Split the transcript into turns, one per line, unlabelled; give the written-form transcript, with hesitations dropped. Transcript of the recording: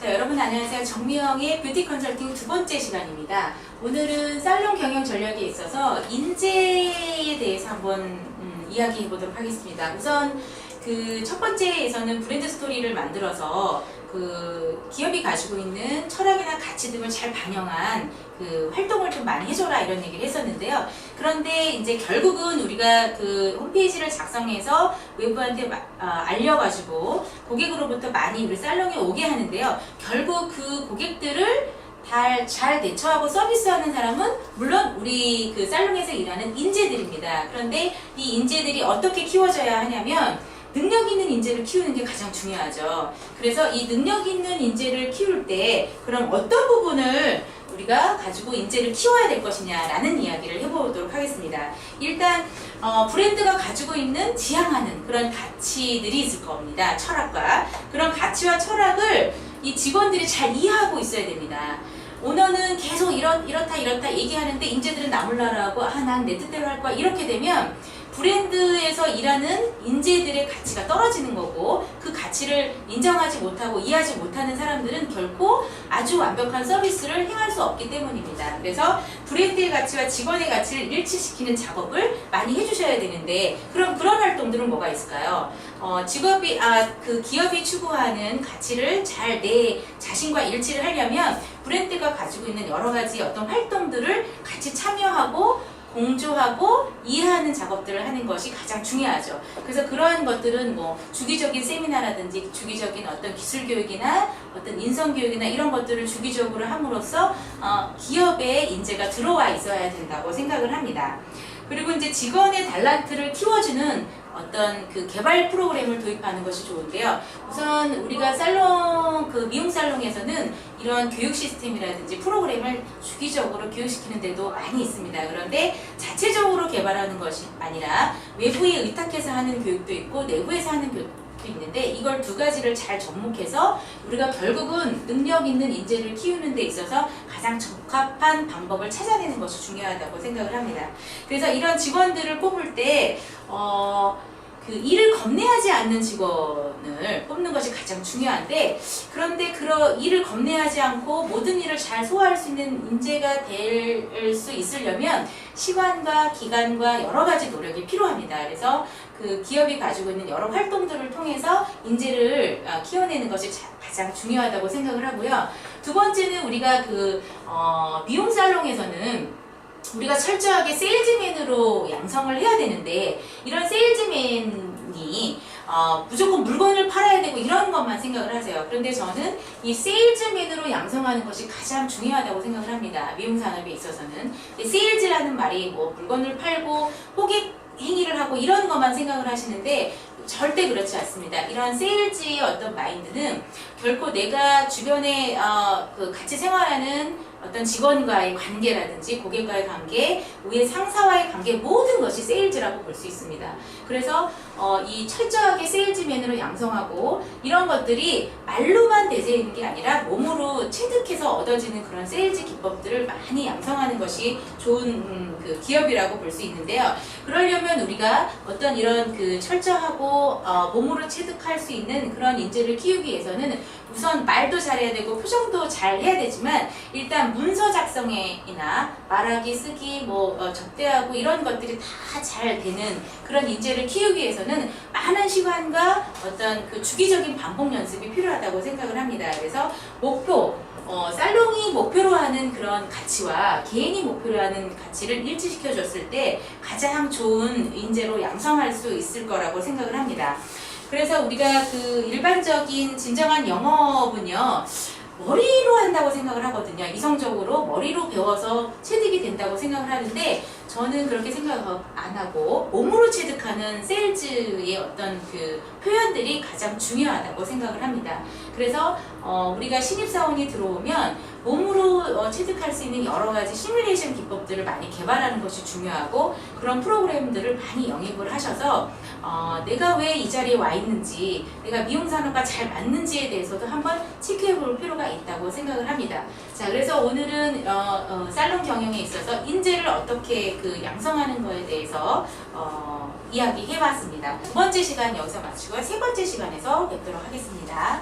자, 여러분 안녕하세요. 정미영의 뷰티 컨설팅 두 번째 시간입니다. 오늘은 살롱 경영 전략에 있어서 인재에 대해서 한번 이야기해 보도록 하겠습니다. 우선 그 첫 번째에서는 브랜드 스토리를 만들어서 그 기업이 가지고 있는 철학이나 가치 등을 잘 반영한 그 활동을 좀 많이 해줘라 이런 얘기를 했었는데요. 그런데 이제 결국은 우리가 그 홈페이지를 작성해서 외부한테 알려가지고 고객으로부터 많이 우리 살롱에 오게 하는데요. 결국 그 고객들을 잘 대처하고 서비스하는 사람은 물론 우리 그 살롱에서 일하는 인재들입니다. 그런데 이 인재들이 어떻게 키워져야 하냐면 능력 있는 인재를 키우는 게 가장 중요하죠. 그래서 이 능력 있는 인재를 키울 때 그럼 어떤 부분을 우리가 가지고 인재를 키워야 될 것이냐라는 이야기를 해보도록 하겠습니다. 일단 브랜드가 가지고 있는 지향하는 그런 가치들이 있을 겁니다. 철학과 그런 가치와 철학을 이 직원들이 잘 이해하고 있어야 됩니다. 오너는 계속 이렇다 얘기하는데 인재들은 나 몰라라고 난 내 뜻대로 할 거야 이렇게 되면 브랜드에서 일하는 인재들의 가치가 떨어지는 거고 그 가치를 인정하지 못하고 이해하지 못하는 사람들은 결코 아주 완벽한 서비스를 행할 수 없기 때문입니다. 그래서 브랜드의 가치와 직원의 가치를 일치시키는 작업을 많이 해주셔야 되는데 그럼 그런 활동들은 뭐가 있을까요? 그 기업이 추구하는 가치를 잘 내 자신과 일치를 하려면 브랜드가 가지고 있는 여러 가지 어떤 활동들을 같이 참여하고 공조하고 이해하는 작업들을 하는 것이 가장 중요하죠. 그래서 그러한 것들은 뭐 주기적인 세미나라든지 주기적인 어떤 기술 교육이나 어떤 인성 교육이나 이런 것들을 주기적으로 함으로써 기업에 인재가 들어와 있어야 된다고 생각을 합니다. 그리고 이제 직원의 달란트를 키워주는 어떤 그 개발 프로그램을 도입하는 것이 좋은데요. 우선 우리가 미용 살롱에서는 이런 교육 시스템이라든지 프로그램을 주기적으로 교육시키는 데도 많이 있습니다. 그런데 자체적으로 개발하는 것이 아니라 외부에 의탁해서 하는 교육도 있고 내부에서 하는 교육도 있는데 이걸 두 가지를 잘 접목해서 우리가 결국은 능력 있는 인재를 키우는 데 있어서 가장 적합한 방법을 찾아내는 것이 중요하다고 생각을 합니다. 그래서 이런 직원들을 뽑을 때 그 일을 겁내하지 않는 직원을 뽑는 것이 가장 중요한데 그런데 일을 겁내하지 않고 모든 일을 잘 소화할 수 있는 인재가 될 수 있으려면 시간과 기간과 여러 가지 노력이 필요합니다. 그래서 그 기업이 가지고 있는 여러 활동들을 통해서 인재를 키워내는 것이 가장 중요하다고 생각을 하고요. 두 번째는 우리가 미용 살롱에서는 우리가 철저하게 세일즈맨으로 양성을 해야 되는데 이런 세일즈맨이 무조건 물건을 팔아야 되고 이런 것만 생각을 하세요. 그런데 저는 이 세일즈맨으로 양성하는 것이 가장 중요하다고 생각을 합니다. 미용 산업에 있어서는. 세일즈라는 말이 뭐 물건을 팔고 호객 행위를 하고 이런 것만 생각을 하시는데 절대 그렇지 않습니다. 이런 세일즈의 어떤 마인드는 결코 내가 주변에 같이 생활하는 어떤 직원과의 관계라든지 고객과의 관계, 위에 상사와의 관계 모든 것이 세일즈라고 볼 수 있습니다. 그래서 이 철저하게 세일즈맨으로 양성하고 이런 것들이 말로만 내세우는 게 아니라 몸으로 체득해서 얻어지는 그런 세일즈 기법들을 많이 양성하는 것이 좋은 그 기업이라고 볼 수 있는데요. 그러려면 우리가 어떤 이런 그 철저하고 몸으로 체득할 수 있는 그런 인재를 키우기 위해서는 우선 말도 잘해야 되고 표정도 잘 해야 되지만 일단 문서 작성이나 말하기, 쓰기, 접대하고 이런 것들이 다 잘 되는 그런 인재를 키우기 위해서는 많은 시간과 어떤 그 주기적인 반복 연습이 필요하다고 생각을 합니다. 그래서 살롱이 목표로 하는 그런 가치와 개인이 목표로 하는 가치를 일치시켜줬을 때 가장 좋은 인재로 양성할 수 있을 거라고 생각을 합니다. 그래서 우리가 그 일반적인 진정한 영업은요, 머리로 한다고 생각을 하거든요. 이성적으로 머리로 배워서 체득이 된다고 생각을 하는데 저는 그렇게 생각 안 하고 몸으로 체득하는 세일즈의 어떤 그 표현들이 가장 중요하다고 생각을 합니다. 그래서 우리가 신입사원이 들어오면 몸으로 체득할 수 있는 여러 가지 시뮬레이션 기법들을 많이 개발하는 것이 중요하고 그런 프로그램들을 많이 영입을 하셔서 내가 왜 이 자리에 와 있는지 내가 미용산업과 잘 맞는지에 대해서도 한번 체크해 볼 필요가 있다고 생각을 합니다. 자, 그래서 오늘은 살롱 경영에 있어서 인재를 어떻게 양성하는 거에 대해서 이야기해 봤습니다. 두 번째 시간 여기서 마치고 세 번째 시간에서 뵙도록 하겠습니다.